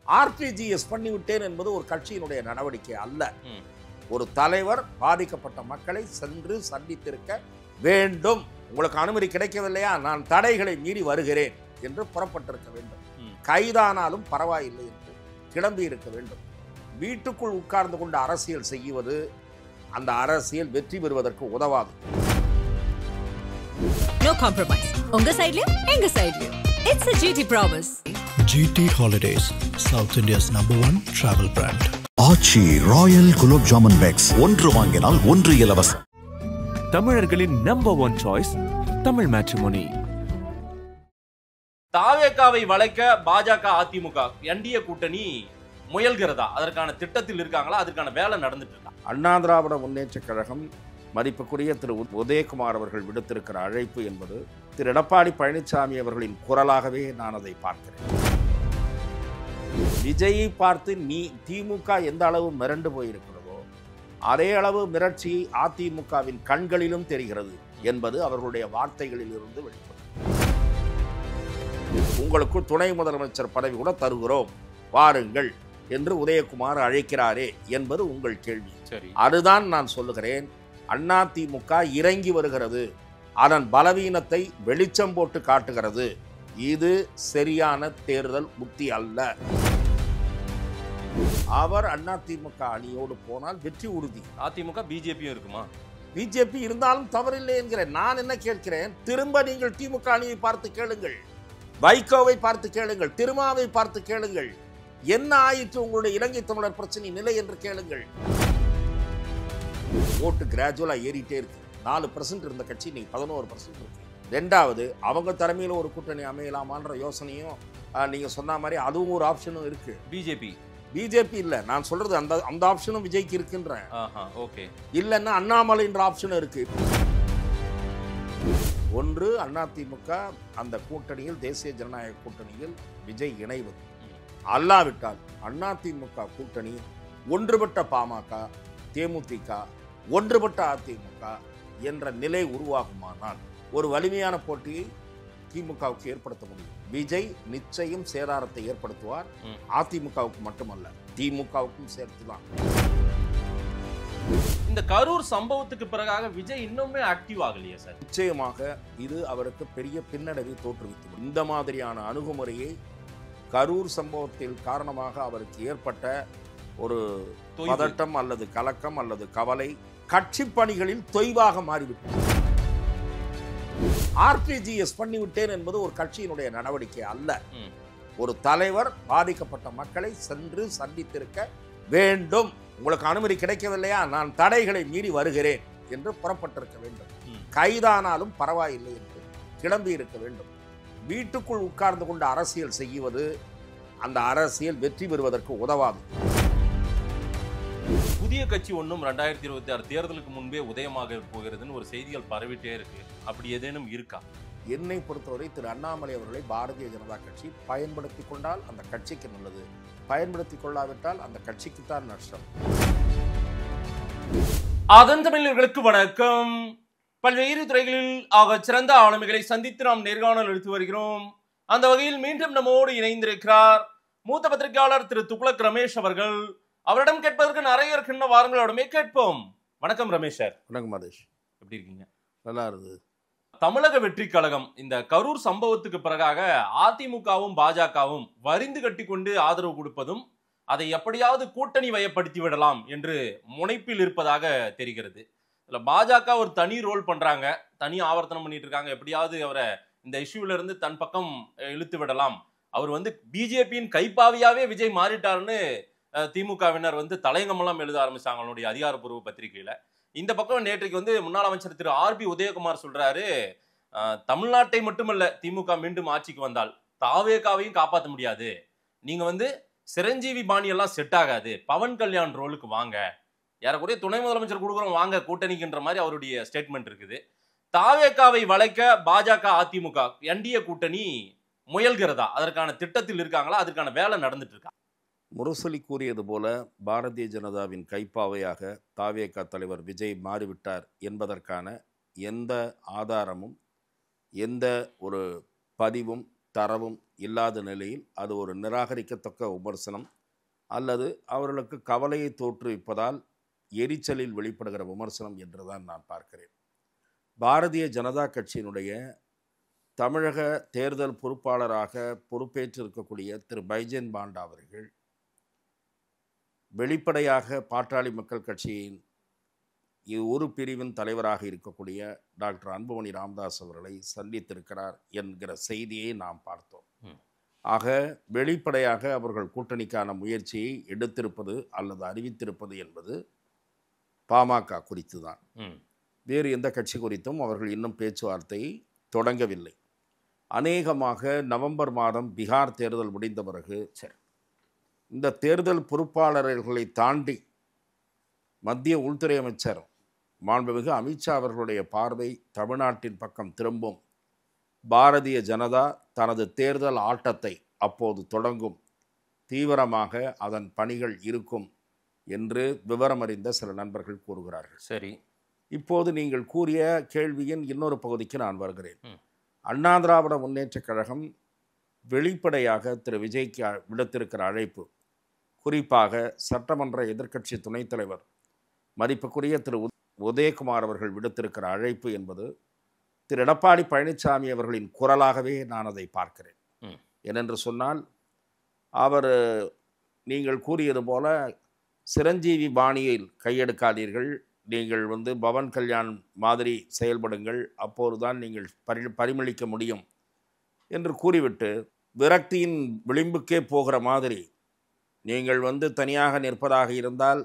RTGS பண்ணிவிட்டேன் என்பது ஒரு கட்சியினுடைய நடவடிக்கை அல்ல. ஒரு தலைவர் பாதிக்கப்பட்ட மக்களை சென்று சந்தித்திருக்க வேண்டும். உங்களுக்கு அனுமதி கிடைக்கவில்லையா, நான் தடைகளை மீறி வருகிறேன் என்று புறப்பட்டிருக்க வேண்டும். கைதானாலும் பரவாயில்லை என்று கிளம்பி இருக்க வேண்டும். வீட்டுக்குள் உட்கார்ந்து கொண்டு அரசியல் செய்வது அந்த அரசியல் வெற்றி பெறுவதற்கு உதவாது. No compromise. உங்க சைடுலயும் எங்க சைடுலயும். It's a GT promise. GT Holidays, South India's #1 travel brand. Aachi Royal gulab jamun packs, ஒன்று வாங்கினால் ஒன்று இலவசம். தமிழர்களின் #1 சாய்ஸ் தமிழ் மேட்ரிமோனி. தாவேகாவை வளைக்க பாஜக அதிமுக என்டிஏ கூட்டணி முயல்கிறதா? அதற்கான திட்டத்தில் இருக்காங்களா? அதற்கான வேலை நடந்துட்டு இருக்கா? அண்ணா திராவிட முன்னேற்ற கழகம் மதிப்புக்குரிய திரு உதயகுமார் அவர்கள் விடுத்திருக்கிற அழைப்பு என்பது திரு எடப்பாடி பழனிசாமி அவர்களின் குரலாகவே நான் அதை பார்க்கிறேன். விஜயை பார்த்து திமுக எந்த அளவு மிரண்டு போயிருக்கிறதோ அதே அளவு மிரட்சி அதிமுகவின் கண்களிலும் தெரிகிறது என்பது அவர்களுடைய வார்த்தைகளில் இருந்து வெளிப்படும். உங்களுக்கு துணை முதலமைச்சர் பதவி கூட தருகிறோம், வாருங்கள் என்று உதயகுமார் அழைக்கிறாரே என்பது உங்கள் கேள்வி. சரி, அதுதான் நான் சொல்லுகிறேன். அதிமுக இறங்கி வருகிறது, அதன் பலவீனத்தை வெளிச்சம் போட்டு காட்டுகிறது. இது சரியான தேர்தல் உத்தி அல்ல. அவர் அதிமுக அணியோடு போனால் வெற்றி உறுதி. அதிமுக பிஜேபியும் இருக்குமா? பிஜேபி இருந்தாலும் தவறில்லை என்கிறேன். நான் என்ன கேட்கிறேன், திரும்ப நீங்கள் திமுக அணியை பார்த்து கேளுங்கள், வைகோவை பார்த்து கேளுங்கள், திருமாவை பார்த்து கேளுங்கள், என்ன ஆயிற்று உங்களுடைய இலங்கை தமிழர் பிரச்சனை நிலை என்று கேளுங்கள். ஓட்டு கிராஜுவலா ஏறிட்டே இருக்கு. 4% இருந்த கட்சி நீ 11% இருக்கு. ரெண்டாவது, அவங்க தலைமையில் ஒரு கூட்டணி அமையலாமான்ற யோசனையும் நீங்க சொன்ன மாதிரி அதுவும் ஒரு ஆப்ஷனும் இருக்கு. பிஜேபி இல்ல, நான் சொல்றது அந்த ஆப்ஷனும் விஜய்க்கு இருக்குன்றேன். ஓகே, இல்லைன்னா அண்ணாமலைன்ற ஆப்ஷனும் இருக்கு. ஒன்று, அதிமுக அந்த கூட்டணியில் தேசிய ஜனநாயக கூட்டணியில் விஜய் இணைவது, அல்லாவிட்டால் அதிமுக கூட்டணி ஒன்றுபட்ட பாமக, தேமுதிக, ஒன்றுபட்ட அதிமுக என்ற நிலை உருவாகுமானால் ஒரு வலிமையான போட்டியை திமுகவுக்கு ஏற்படுத்த முடியும். விஜய் நிச்சயம் சேதாரத்தை ஏற்படுத்துவார். அதிமுகவுக்கு மட்டுமல்ல, திமுகவுக்கும் சேர்த்துதான். இந்த கரூர் சம்பவத்துக்கு பிறகாக விஜய் இன்னுமே ஆக்டிவ் ஆகலையா சார்? நிச்சயமாக இது அவருக்கு பெரிய பின்னடைவை தோற்றுவித்து. இந்த மாதிரியான அணுகுமுறையை கரூர் சம்பவத்தில் காரணமாக அவருக்கு ஏற்பட்ட ஒரு பதட்டம் அல்லது கலக்கம் அல்லது கவலை கட்சி பணிகளில் தொய்வாக மாறிவிட்டது. ஆர்டிஜிஎஸ் பண்ணிவிட்டேன் என்பது ஒரு கட்சியினுடைய நடவடிக்கை அல்ல. ஒரு தலைவர் பாதிக்கப்பட்ட மக்களை சென்று சந்தித்திருக்க வேண்டும். உங்களுக்கு அனுமதி கிடைக்கவில்லையா, நான் தடைகளை மீறி வருகிறேன் என்று புறப்பட்டிருக்க வேண்டும். கைதானாலும் பரவாயில்லை என்று கிளம்பி இருக்க வேண்டும். வீட்டுக்குள் உட்கார்ந்து கொண்டு அரசியல் செய்வது அந்த அரசியல் வெற்றி பெறுவதற்கு உதவாது. புதிய கட்சி ஒன்றும் 2026 தேர்தலுக்கு முன்பே உதயமாக போகிறதுன்னு ஒரு செய்திகள் பரவிட்டே இருக்கு. அப்படி ஏதேனும் இருக்கா? என்னை பொறுத்தவரை திரு அண்ணாமலை அவர்களை பாரதிய ஜனதா கட்சி பயன்படுத்திக் கொண்டால் அந்த கட்சிக்கு நல்லது, பயன்படுத்திக் கொள்ளாவிட்டால் அந்த கட்சிக்குத்தான் நஷ்டம். அதன் தமிழர்களுக்கு வணக்கம். பல்வேறு துறைகளில் ஆக சிறந்த ஆளுமைகளை சந்தித்து நாம் நேர்காணல் எடுத்து வருகிறோம். அந்த வகையில் மீண்டும் நம்மோடு இணைந்திருக்கிறார் மூத்த பத்திரிகையாளர் திரு துக்ளக் ரமேஷ் அவர்கள். அவரிடம் கேட்பதற்கு நிறைய இருக்கின்ற வாரங்களோடமே கேட்போம். வணக்கம் ரமேஷ் சார். வணக்கம் மதேஷ், எப்படி இருக்கீங்க? நல்லா இருக்குது. தமிழக வெற்றி கழகம் இந்த கரூர் சம்பவத்துக்கு பிறகாக அதிமுகவும் பாஜகவும் வரிந்து கட்டி கொண்டு ஆதரவு கொடுப்பதும் அதை எப்படியாவது கூட்டணி வயப்படுத்தி விடலாம் என்று முனைப்பில் இருப்பதாக தெரிகிறது. இதுல பாஜக ஒரு தனி ரோல் பண்றாங்க, தனி ஆவர்த்தனம் பண்ணிட்டு இருக்காங்க. எப்படியாவது அவரை இந்த இஷ்யூல இருந்து தன் பக்கம் இழுத்து விடலாம். அவர் பிஜேபியின் கைப்பாவியாவே விஜய் மாறிட்டாருன்னு திமுகவினர் தலையங்கமெல்லாம் எழுத ஆரம்பிச்சாங்க அவங்களுடைய அதிகாரப்பூர்வ பத்திரிகையில. இந்த பக்கம் நேற்றைக்கு முன்னாள் அமைச்சர் திரு ஆர்பி உதயகுமார் சொல்றாரு, தமிழ்நாட்டை மட்டுமல்ல, திமுக மீண்டும் ஆட்சிக்கு வந்தால் தாவேகாவையும் காப்பாற்ற முடியாது, நீங்க சிரஞ்சீவி பாணியெல்லாம் செட் ஆகாது, பவன் கல்யாண் ரோலுக்கு வாங்க, யாரக்கூடிய துணை முதலமைச்சர் கொடுக்குறோம் வாங்க கூட்டணிக்குன்ற மாதிரி அவருடைய ஸ்டேட்மெண்ட் இருக்குது. தாவேகாவை வளைக்க பாஜக அதிமுக என்டிஏ கூட்டணி முயல்கிறதா? அதற்கான திட்டத்தில் இருக்காங்களா? அதற்கான வேலை நடந்துட்டு இருக்கா? முரசொலி கூறியது போல பாரதிய ஜனதாவின் கைப்பாவையாக தாவேகா தலைவர் விஜய் மாறிவிட்டார் என்பதற்கான எந்த ஆதாரமும் எந்த ஒரு பதிவும் தரவும் இல்லாத நிலையில் அது ஒரு நிராகரிக்கத்தக்க விமர்சனம் அல்லது அவர்களுக்கு கவலையை தோற்றுவிப்பதால் எரிச்சலில் வெளிப்படுகிற விமர்சனம் என்றுதான் நான் பார்க்கிறேன். பாரதிய ஜனதா கட்சியினுடைய தமிழக தேர்தல் பொறுப்பாளராக பொறுப்பேற்றிருக்கக்கூடிய திரு பைஜெயந்த் பாண்டா அவர்கள் வெளிப்படையாக பாட்டாளி மக்கள் கட்சியின் ஒரு பிரிவின் தலைவராக இருக்கக்கூடிய டாக்டர் அன்புமணி ராமதாஸ் அவர்களை சந்தித்திருக்கிறார் என்கிற செய்தியை நாம் பார்த்தோம். ஆக வெளிப்படையாக அவர்கள் கூட்டணிக்கான முயற்சியை எடுத்திருப்பது அல்லது அறிவித்திருப்பது என்பது பாமக குறித்து தான். வேறு எந்த கட்சி குறித்தும் அவர்கள் இன்னும் பேச்சுவார்த்தையை தொடங்கவில்லை. அநேகமாக நவம்பர் மாதம் பீகார் தேர்தல் முடிந்த பிறகு இந்த தேர்தல் பொறுப்பாளர்களை தாண்டி மத்திய உள்துறை அமைச்சர் மாண்புமிகு அமித்ஷா அவர்களுடைய பார்வை தமிழ்நாட்டின் பக்கம் திரும்பும். பாரதிய ஜனதா தனது தேர்தல் ஆட்டத்தை அப்போது தொடங்கும். தீவிரமாக அதன் பணிகள் இருக்கும் என்று விவரமறிந்த சில நண்பர்கள் கூறுகிறார்கள். சரி, இப்போது நீங்கள் கூறிய கேள்வியின் இன்னொரு பகுதிக்கு நான் வருகிறேன். அண்ணா திராவிட முன்னேற்றக் கழகம் வெளிப்படையாக திரு விஜய்க்கு விடுத்திருக்கிற அழைப்பு, குறிப்பாக சட்டமன்ற எதிர்க்கட்சி துணைத் தலைவர் மதிப்புக்குரிய திரு உதயகுமார் அவர்கள் விடுத்திருக்கிற அழைப்பு என்பது திரு எடப்பாடி பழனிசாமி அவர்களின் குரலாகவே நான் அதை பார்க்கிறேன். ஏனென்று சொன்னால் அவர் நீங்கள் கூறியது போல சிரஞ்சீவி பாணியில் கையெடுக்காதீர்கள், நீங்கள் பவன் கல்யாண் மாதிரி செயல்படுங்கள், அப்போதுதான் நீங்கள் பரிமளிக்க முடியும் என்று கூறிவிட்டு விரக்தியின் விளிம்புக்கே போகிற மாதிரி நீங்கள் தனியாக நிற்பதாக இருந்தால்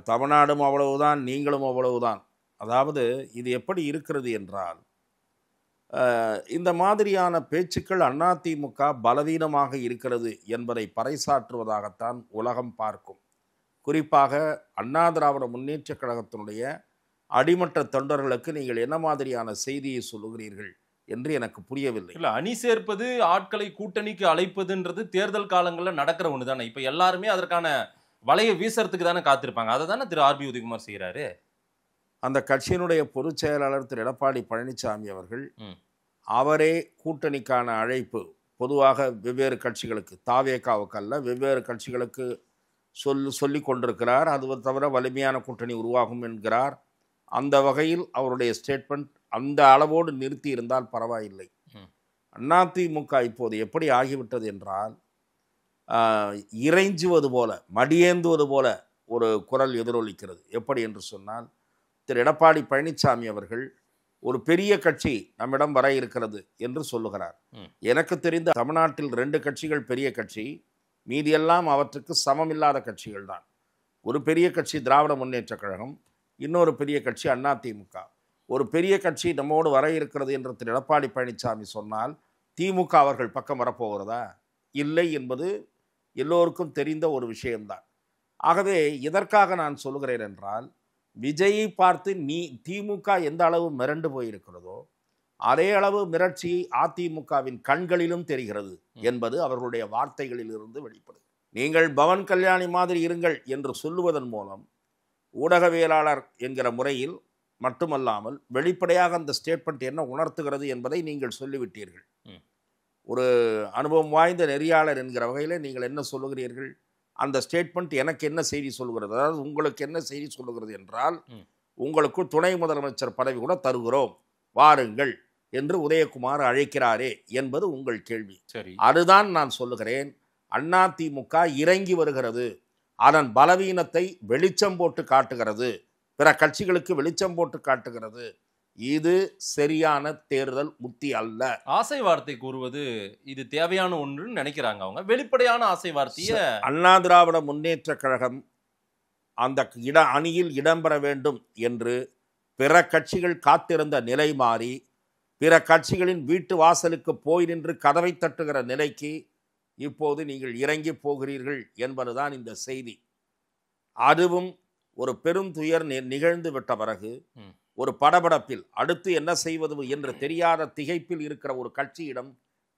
தமிழ்நாடும் அவ்வளவுதான், நீங்களும் அவ்வளவுதான். அதாவது இது எப்படி இருக்கிறது என்றால், இந்த மாதிரியான பேச்சுக்கள் அதிமுக பலவீனமாக இருக்கிறது என்பதை பறைசாற்றுவதாகத்தான் உலகம் பார்க்கும். குறிப்பாக அண்ணா திராவிட முன்னேற்றக் கழகத்தினுடைய அடிமட்ட தொண்டர்களுக்கு நீங்கள் என்ன மாதிரியான செய்தியை சொல்லுகிறீர்கள் என்று எனக்கு புரியவில்லை. இல்லை, அணி சேர்ப்பது, ஆட்களை கூட்டணிக்கு அழைப்பதுன்றது தேர்தல் காலங்களில் நடக்கிற ஒன்று தானே. இப்போ எல்லாருமே அதற்கான வலையை வீசறதுக்கு தானே காத்திருப்பாங்க. அதை தானே திரு ஆர்பி உதயகுமார் செய்கிறாரு. அந்த கட்சியினுடைய பொதுச் செயலாளர் திரு எடப்பாடி பழனிசாமி அவர்கள் அவரே கூட்டணிக்கான அழைப்பு பொதுவாக வெவ்வேறு கட்சிகளுக்கு, தாவேகாவுக்கு அல்ல, வெவ்வேறு கட்சிகளுக்கு சொல்லி கொண்டிருக்கிறார். அது தவிர வலிமையான கூட்டணி உருவாகும் என்கிறார். அந்த வகையில் அவருடைய ஸ்டேட்மெண்ட் அந்த அளவோடு நிறுத்தி இருந்தால் பரவாயில்லை. அதிமுக இப்போது எப்படி ஆகிவிட்டது என்றால், இறைஞ்சுவது போல, மடியேந்துவது போல ஒரு குரல் எதிரொலிக்கிறது. எப்படி என்று சொன்னால், திரு எடப்பாடி பழனிசாமி அவர்கள் ஒரு பெரிய கட்சி நம்மிடம் வர இருக்கிறது என்று சொல்லுகிறார். எனக்கு தெரிந்த தமிழ்நாட்டில் 2 கட்சிகள் பெரிய கட்சி, மீதியெல்லாம் அவற்றுக்கு சமமில்லாத கட்சிகள் தான். ஒரு பெரிய கட்சி திராவிட முன்னேற்றக் கழகம், இன்னொரு பெரிய கட்சி அதிமுக. ஒரு பெரிய கட்சி நம்மோடு வர இருக்கிறது என்று திரு எடப்பாடி பழனிசாமி சொன்னால் திமுக அவர்கள் பக்கம் வரப்போகிறதா? இல்லை என்பது எல்லோருக்கும் தெரிந்த ஒரு விஷயம்தான். ஆகவே இதற்காக நான் சொல்லுகிறேன் என்றால், விஜயை பார்த்து திமுக எந்த அளவு மிரண்டு போயிருக்கிறதோ அதே அளவு மிரட்சி அதிமுகவின் கண்களிலும் தெரிகிறது என்பது அவர்களுடைய வார்த்தைகளில் இருந்து வெளிப்படுது. நீங்கள் பவன் கல்யாணி மாதிரி இருங்கள் என்று சொல்லுவதன் மூலம் ஊடகவியலாளர் என்கிற முறையில் மட்டுமல்லாமல் வெளிப்படையாக அந்த ஸ்டேட்மெண்ட் என்ன உணர்த்துகிறது என்பதை நீங்கள் சொல்லிவிட்டீர்கள். ஒரு அனுபவம் வாய்ந்த நெறியாளர் என்கிற வகையில் நீங்கள் என்ன சொல்லுகிறீர்கள்? அந்த ஸ்டேட்மெண்ட் எனக்கு என்ன செய்தி சொல்லுகிறது, அதாவது உங்களுக்கு என்ன செய்தி சொல்லுகிறது என்றால், உங்களுக்கு துணை முதலமைச்சர் பதவி கூட தருகிறோம், வாருங்கள் என்று உதயகுமார் அழைக்கிறாரே என்பது உங்கள் கேள்வி. சரி, அதுதான் நான் சொல்லுகிறேன். அதிமுக இறங்கி வருகிறது, அதன் பலவீனத்தை வெளிச்சம் போட்டு காட்டுகிறது, பிற கட்சிகளுக்கு வெளிச்சம் போட்டு காட்டுகிறது. இது சரியான தேர்தல் உத்தி அல்ல. ஆசை வார்த்தை கூறுவது இது தேவையான ஒன்றுன்னு நினைக்கிறாங்க அவங்க. வெளிப்படையான ஆசை வார்த்தையை அண்ணா திராவிட முன்னேற்ற கழகம் அந்த அணியில் இடம்பெற வேண்டும் என்று பிற கட்சிகள் காத்திருந்த நிலை மாறி, பிற கட்சிகளின் வீட்டு வாசலுக்கு போய் நின்று கதவை தட்டுகிற நிலைக்கு இப்போது நீங்கள் இறங்கி போகிறீர்கள் என்பதுதான் இந்த செய்தி. அதுவும் ஒரு பெருந்துயர் நிகழ்ந்து விட்ட பிறகு ஒரு படபடப்பில் அடுத்து என்ன செய்வது என்று தெரியாத திகைப்பில் இருக்கிற ஒரு கட்சியிடம்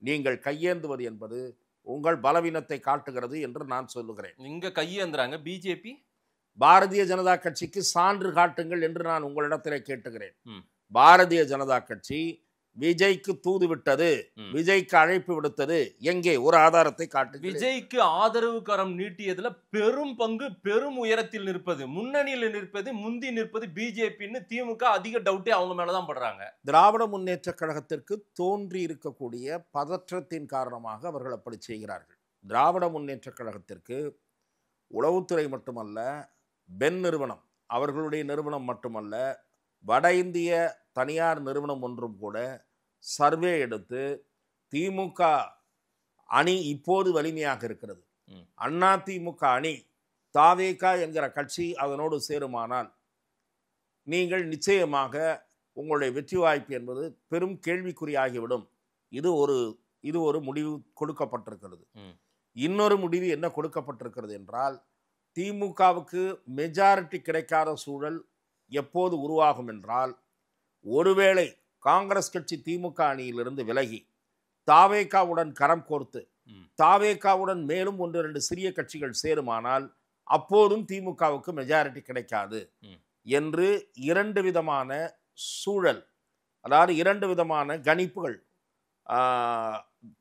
நீங்கள் கையேந்துவது என்பது உங்கள் பலவீனத்தை காட்டுகிறது என்று நான் சொல்லுகிறேன். இங்க கையேந்துறாங்க பிஜேபி, பாரதிய ஜனதா கட்சிக்கு சான்று காட்டுங்கள் என்று நான் உங்களிடத்திலே கேட்டுகிறேன். பாரதிய ஜனதா கட்சி விஜய்க்கு தூது விட்டது, விஜய்க்கு அழைப்பு விடுத்தது, எங்கே ஒரு ஆதாரத்தை காட்டு. விஜய்க்கு ஆதரவு கரம் நீட்டியதுல பெரும் பங்கு பெரும் உயரத்தில் நிற்பது, முன்னணியில் நிற்பது, முந்தி நிற்பது பிஜேபின்னு திமுக அதிக டவுட்டே அவங்க மேலதான் படுறாங்க. திராவிட முன்னேற்ற கழகத்திற்கு தோன்றி இருக்கக்கூடிய பதற்றத்தின் காரணமாக அவர்கள் அப்படி செய்கிறார்கள். திராவிட முன்னேற்ற கழகத்திற்கு உளவுத்துறை மட்டுமல்ல, பென் நிறுவனம் அவர்களுடைய நிறுவனம் மட்டுமல்ல, வட இந்திய தனியார் நிறுவனம் ஒன்றும் கூட சர்வே எடுத்து திமுக அணி இப்போது வலிமையாக இருக்கிறது, அண்ணா திமுக அணி தாவேக என்கிற கட்சி அதனோடு சேருமானால் நீங்கள் நிச்சயமாக உங்களுடைய வெற்றி வாய்ப்பு என்பது பெரும் கேள்விக்குறியாகிவிடும். இது ஒரு முடிவு கொடுக்கப்பட்டிருக்கிறது. இன்னொரு முடிவு என்ன கொடுக்கப்பட்டிருக்கிறது என்றால், திமுகவுக்கு மெஜாரிட்டி கிடைக்காத சூழல் எப்போது உருவாகும் என்றால், ஒருவேளை காங்கிரஸ் கட்சி திமுக அணியிலிருந்து விலகி தாவேகாவுடன் கரம் கோர்த்து தாவேகாவுடன் மேலும் 1-2 சிறிய கட்சிகள் சேருமானால் அப்போதும் திமுகவுக்கு மெஜாரிட்டி கிடைக்காது என்று 2 விதமான சூழல், அதாவது 2 விதமான கணிப்புகள்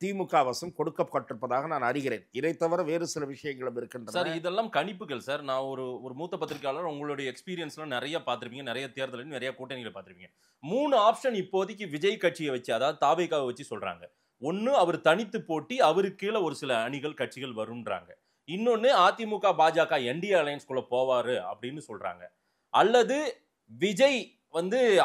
திமுக வசம் கொடுக்கப்பட்டிருப்பதாக நான் அறிகிறேன். இதை தவிர வேறு சில விஷயங்களும் இருக்கின்றன. சார், இதெல்லாம் கணிப்புகள் சார். நான் ஒரு மூத்த பத்திரிகையாளர், உங்களுடைய எக்ஸ்பீரியன்ஸ்லாம் நிறைய பார்த்துருப்பீங்க, நிறைய தேர்தலில் நிறைய கூட்டணிகளை பார்த்துருப்பீங்க. 3 ஆப்ஷன் இப்போதைக்கு விஜய் கட்சியை வச்சு, அதாவது தாவேகாவை வச்சு சொல்றாங்க. ஒன்று, அவர் தனித்து போட்டி, அவருக்கு கீழே ஒரு சில அணிகள் கட்சிகள் வரும்ன்றாங்க. இன்னொன்று, அதிமுக பாஜக என்டிஏ அலையன்ஸ்குள்ள போவாரு அப்படின்னு சொல்றாங்க. அல்லது விஜய்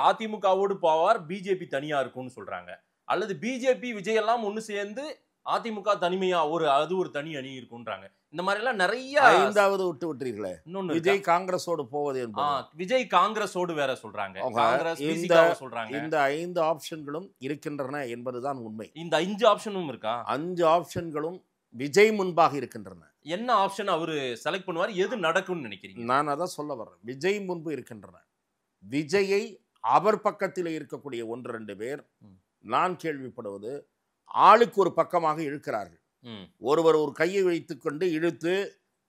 அதிமுகவோடு போவார், பிஜேபி தனியா இருக்கும்னு சொல்றாங்க. அல்லது பிஜேபி விஜய் எல்லாம் ஒண்ணு சேர்ந்து அதிமுக தனிமையா அது ஒரு தனி அணி இருக்குன்றாங்க. இந்த மாதிரி எல்லாம் நிறைய. 5வது விட்டுறீங்களே, விஜய் காங்கிரஸோடு போவது என்பது. விஜய் காங்கிரஸோடு வேற சொல்றாங்க, காங்கிரஸ் பிசிகாவை சொல்றாங்க. இந்த 5 ஆப்ஷன்களும் இருக்கின்றன என்பதுதான் உண்மை. இந்த 5 ஆப்ஷனும் இருக்கா? 5 ஆப்ஷன்களும் விஜய் முன்பாக இருக்கின்றன. என்ன ஆப்ஷன் அவரு செலக்ட் பண்ணுவார், எது நடக்கும்னு நினைக்கிறீங்க? நான் அதான் சொல்ல வர்றேன். விஜய் முன்பு இருக்கின்றன. விஜயை அவர் பக்கத்தில் இருக்கக்கூடிய 1-2 பேர் நான் கேள்விப்படுவது ஆளுக்கு ஒரு பக்கமாக இழுக்கிறார்கள். ஒருவர் ஒரு கையை வைத்துக்கொண்டு இழுத்து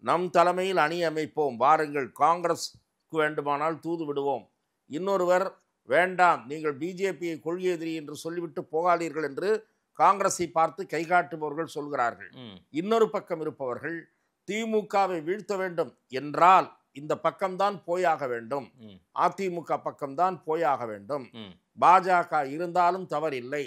நம் தலைமையில் அணி அமைப்போம், வாருங்கள் காங்கிரஸ்க்கு வேண்டுமானால் தூது விடுவோம். இன்னொருவர் வேண்டாம், நீங்கள் பிஜேபியை கொள்கை எதிரி என்று சொல்லிவிட்டு போகாதீர்கள் என்று காங்கிரஸை பார்த்து கை காட்டுபவர்கள் சொல்கிறார்கள். இன்னொரு பக்கம் இருப்பவர்கள் திமுகவை வீழ்த்த வேண்டும் என்றால் இந்த பக்கம்தான் போயாக வேண்டும், அதிமுக பக்கம்தான் போயாக வேண்டும், பாஜக இருந்தாலும் தவறில்லை,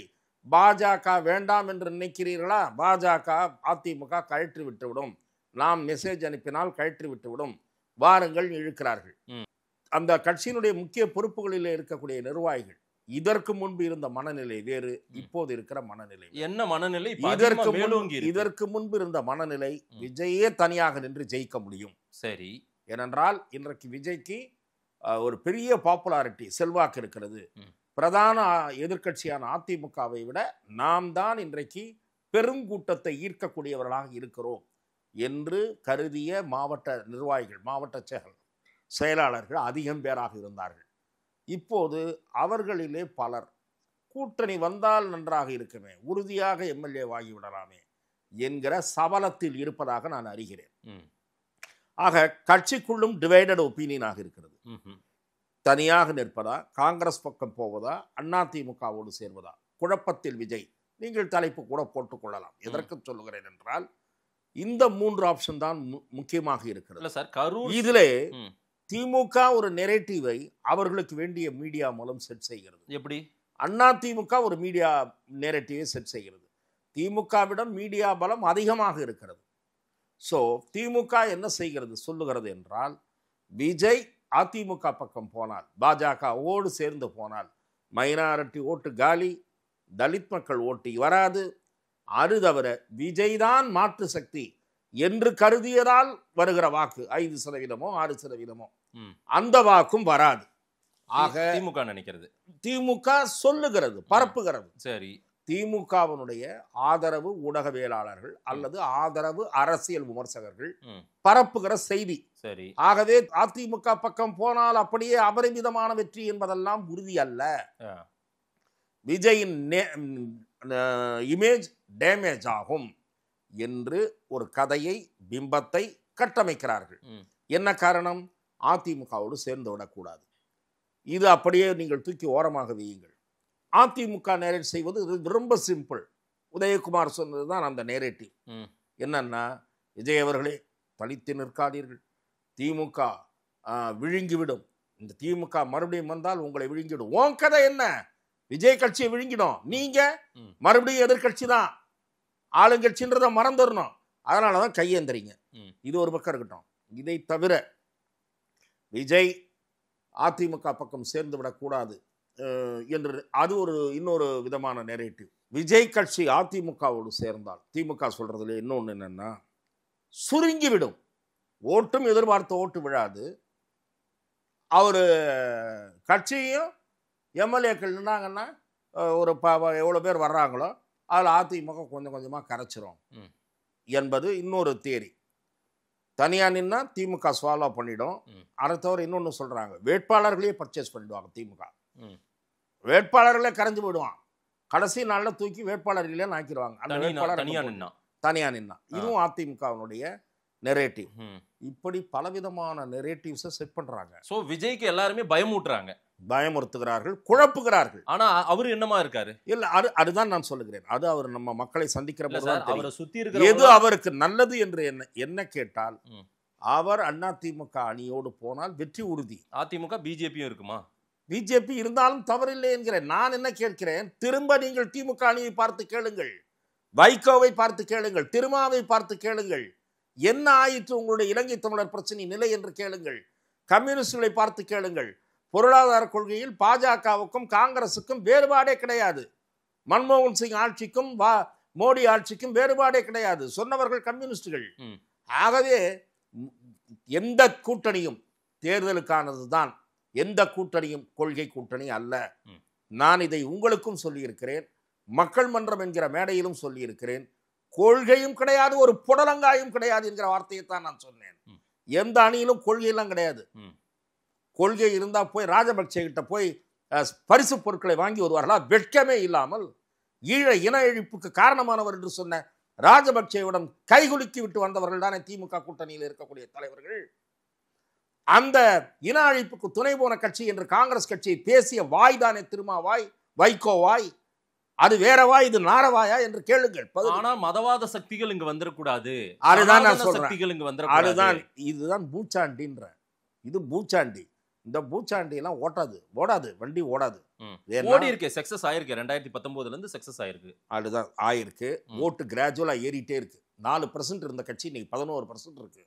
பாஜக வேண்டாம் என்று நினைக்கிறீர்களா, பாஜக அதிமுக கழற்றி விட்டுவிடும், நாம் மெசேஜ் அனுப்பினால் கழற்றி விட்டுவிடும், வாருங்கள் இழுக்கிறார்கள். அந்த கட்சியினுடைய முக்கிய பொறுப்புகளில் இருக்கக்கூடிய நிர்வாகிகள் இதற்கு முன்பு இருந்த மனநிலை வேறு, இப்போது இருக்கிற மனநிலை என்ன மனநிலை? இதற்கு முன்பு இருந்த மனநிலை விஜயே தனியாக நின்று ஜெயிக்க முடியும். சரி, ஏனென்றால் இன்றைக்கு விஜய்க்கு ஒரு பெரிய பாப்புலாரிட்டி, செல்வாக்கு இருக்கிறது. பிரதான எதிர்க்கட்சியான அதிமுகவை விட நாம் தான் இன்றைக்கு பெருங்கூட்டத்தை ஈர்க்கக்கூடியவர்களாக இருக்கிறோம் என்று கருதிய மாவட்ட நிர்வாகிகள், மாவட்ட செயலாளர்கள் அதிகம் பேராக இருந்தார்கள். இப்போது அவர்களிலே பலர் கூட்டணி வந்தால் நன்றாக இருக்குமே, உறுதியாக எம்எல்ஏ வாகிவிடலாமே என்கிற சபலத்தில் இருப்பதாக நான் அறிகிறேன். ஆக கட்சிக்குள்ளும் டிவைடட் ஒப்பீனியனாக இருக்கிறது. தனியாக நிற்பதா, காங்கிரஸ் பக்கம் போவதா, அதிமுகவோடு சேர்வதா, குழப்பத்தில் விஜய். நீங்கள் தலைப்பு கூட போட்டுக்கொள்ளலாம். எதற்கு சொல்லுகிறேன் என்றால், இந்த 3 ஆப்ஷன் தான் முக்கியமாக இருக்கிறது. இதிலே திமுக ஒரு நெரேட்டிவை அவர்களுக்கு வேண்டிய மீடியா மூலம் செட் செய்கிறது. எப்படி? அதிமுக ஒரு மீடியா நெரேட்டிவை செட் செய்கிறது. திமுகவிடம் மீடியா பலம் அதிகமாக இருக்கிறது. ஸோ திமுக என்ன செய்கிறது சொல்லுகிறது என்றால், விஜய் அதிமுக பக்கம் போனால், பாஜகவோடு சேர்ந்து போனால் மைனாரிட்டி ஓட்டு காலி, தலித் மக்கள் ஓட்டு வராது, அது தவிர விஜய் தான் மாற்று சக்தி என்று கருதியதால் வருகிற வாக்கு 5%, 6%, அந்த வாக்கும் வராது. ஆக திமுக நினைக்கிறது, திமுக சொல்லுகிறது, பரப்புகிறது. சரி, திமுகவினுடைய ஆதரவு ஊடகவியலாளர்கள் அல்லது ஆதரவு அரசியல் விமர்சகர்கள் பரப்புகிற செய்தி. சரி, ஆகவே அதிமுக பக்கம் போனால் அப்படியே அபரிமிதமான வெற்றி என்பதெல்லாம் உறுதி அல்ல. விஜயின் இமேஜ் டேமேஜ் ஆகும் என்று ஒரு கதையை, பிம்பத்தை கட்டமைக்கிறார்கள். என்ன காரணம்? அதிமுகவோடு சேர்ந்து விடக்கூடாது. இது அப்படியே நீங்கள் தூக்கி ஓரமாக வையுங்கள். அதிமுக நேரேட் செய்வது ரொம்ப சிம்பிள். உதயகுமார் சொன்னது தான் அந்த நேரேட்டிவ். என்னன்னா, விஜய் அவர்களே தனித்து நிற்காதீர்கள், திமுக விழுங்கிவிடும், இந்த திமுக மறுபடியும் வந்தால் உங்களை விழுங்கிவிடும். உன் கதை என்ன? விஜய் கட்சியை விழுங்கிடும், நீங்க மறுபடியும் எதிர்கட்சி தான், ஆளுங்கட்சின்றதை மறந்துடணும். அதனால தான் கையேந்திரீங்க. இது ஒரு பக்கம் இருக்கட்டும். இதை தவிர விஜய் அதிமுக பக்கம் சேர்ந்து விடக்கூடாது என்று அது இன்னொரு விதமான நெரேட்டிவ். விஜய் கட்சி அதிமுகவோடு சேர்ந்தால் திமுக சொல்றதுல இன்னொன்று என்னன்னா, சுருங்கிவிடும். ஓட்டும் எதிர்பார்த்த ஓட்டு விழாது. அவர் கட்சியும் எம்எல்ஏக்கள் நின்னாங்கன்னா ஒரு எவ்வளோ பேர் வர்றாங்களோ அதில் அதிமுக கொஞ்சம் கொஞ்சமாக கரைச்சிரும் என்பது இன்னொரு தியரி. தனியாக நின்னா திமுக ஸ்வாலோ பண்ணிடும். அதை தவிர இன்னொன்று சொல்கிறாங்க, வேட்பாளர்களையே பர்ச்சேஸ் பண்ணிடுவாங்க திமுக. வேட்பாளர்களே கரைஞ்சு போயிடுவான். கடைசி நாளில் தூக்கி வேட்பாளர்களே நாக்கிடுவாங்க. அந்த வேட்பாளர் தனியாக நின்னா. இதுவும் அதிமுகவினுடைய நெரேட்டிவ். இப்படி பலவிதமான நெரேட்டிவ்ஸை செட் பண்றாங்க. சோ விஜய்க்கு எல்லாருமே பயமுறுத்துறாங்க, பயமுறுத்துகிறார்கள், குழப்புகிறார்கள். ஆனா அவர் என்னமா இருக்காரு? இல்ல, அதுதான் நான் சொல்லுகிறேன். அது அவர் நம்ம மக்களை சந்திக்கிற போது அவரை சுத்தி இருக்கிற எது அவருக்கு நல்லது என்று என்ன கேட்டால், அவர் அதிமுக அணியோடு போனால் வெற்றி உறுதி. அதிமுக பிஜேபியும் இருக்குமா? பிஜேபி இருந்தாலும் தவறில்லை என்கிறேன். நான் என்ன கேட்கிறேன், திரும்ப நீங்கள் திமுக அணியை பார்த்து கேளுங்கள், வைகோவை பார்த்து கேளுங்கள், திருமாவை பார்த்து கேளுங்கள், என்ன ஆயிற்று உங்களுடைய இலங்கை தமிழர் பிரச்சனை நிலை என்று கேளுங்கள், கம்யூனிஸ்டுகளை பார்த்து கேளுங்கள். பொருளாதார கொள்கையில் பாஜகவுக்கும் காங்கிரசுக்கும் வேறுபாடே கிடையாது. மன்மோகன் சிங் ஆட்சிக்கும் மோடி ஆட்சிக்கும் வேறுபாடே கிடையாது. சொன்னவர்கள் கம்யூனிஸ்டுகள். ஆகவே எந்த கூட்டணியும் தேர்தலுக்கானது தான், எந்த கூட்டணியும் கொள்கை கூட்டணி அல்ல. நான் இதை உங்களுக்கும் சொல்லியிருக்கிறேன், மக்கள் மன்றம் என்கிற மேடையிலும் சொல்லியிருக்கிறேன். கொள்கையும் கிடையாது, ஒரு புடலங்காயும் கிடையாது என்கிற வார்த்தையை தான் நான் சொன்னேன். எந்த அணியிலும் கொள்கையெல்லாம் கிடையாது. கொள்கை இருந்தா போய் ராஜபக்சே கிட்ட போய் பரிசு பொருட்களை வாங்கி வருவார்களா? வெட்கமே இல்லாமல் ஈழ இன அழிப்புக்கு காரணமானவர் என்று சொன்ன ராஜபக்சேவிடம் கைகுலுக்கி விட்டு வந்தவர்கள் தானே திமுக கூட்டணியில் இருக்கக்கூடிய தலைவர்கள். அந்த இன அழிப்புக்கு துணை போன கட்சி என்று காங்கிரஸ் கட்சியை பேசிய வாய் தானே திருமாவாய், வைகோ வாய். அது வேறவா, இது நாரவாயா என்று கேளுங்கள். ஆனா மதவாத சக்திகள் இங்கு வந்துடக்கூடாது. அதுதான் நான் சொல்றேன். சக்திகள் இங்கு வந்துடக்கூடாது. அதுதான், இதுதான் பூச்சாண்டின்ற. இது பூச்சாண்டி. இந்த பூச்சாண்டி எல்லாம் ஓடாது, வண்டி ஓடாது. ஓடி இருக்கு, சக்சஸ் ஆயிருக்கு. 2019 இருந்து சக்சஸ் ஆயிருக்கு. அதுதான் ஆயிருக்கு. ஓட்டு கிராஜுவலா ஏறிட்டே இருக்கு. 4% இருந்த கட்சி இன்னைக்கு 11% இருக்கு.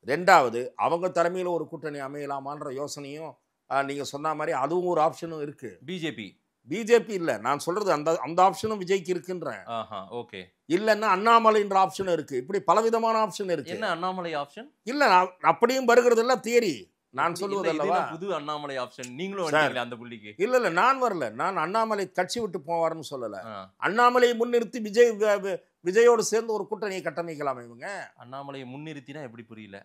ரெண்டாவது, அவங்க தலைமையில ஒரு கூட்டணி அமையலாமான்ற யோசனையும் நீங்க சொன்ன மாதிரி அதுவும் ஒரு ஆப்ஷனும் இருக்கு. பிஜேபி இல்ல, நான் சொல்றது அந்த ஆப்ஷனும் விஜய்க்கு இருக்குன்றேன். ஓகே. இல்லன்னா அண்ணாமலைன்ற ஆப்ஷன் இருக்கு. இப்படி பலவிதமான ஆப்ஷன் இருக்கு. என்ன அண்ணாமலை ஆப்ஷன்? இல்ல, அப்படியும் வருகிறது இல்ல தியரி. நான் சொல்லுவது அல்லவா புது அண்ணாமலை ஆப்ஷன். நீங்களும் வரீங்களா அந்த புள்ளிக்கு? இல்ல, நான் வரல. நான் அண்ணாமலை கட்சி விட்டு போவார்னு சொல்லல. அண்ணாமலையை முன்னிறுத்தி விஜயோடு சேர்ந்து ஒரு கூட்டணியை கட்டமைக்கலாம். இவங்க அண்ணாமலையை முன்னிறுத்தினா எப்படி புரியல?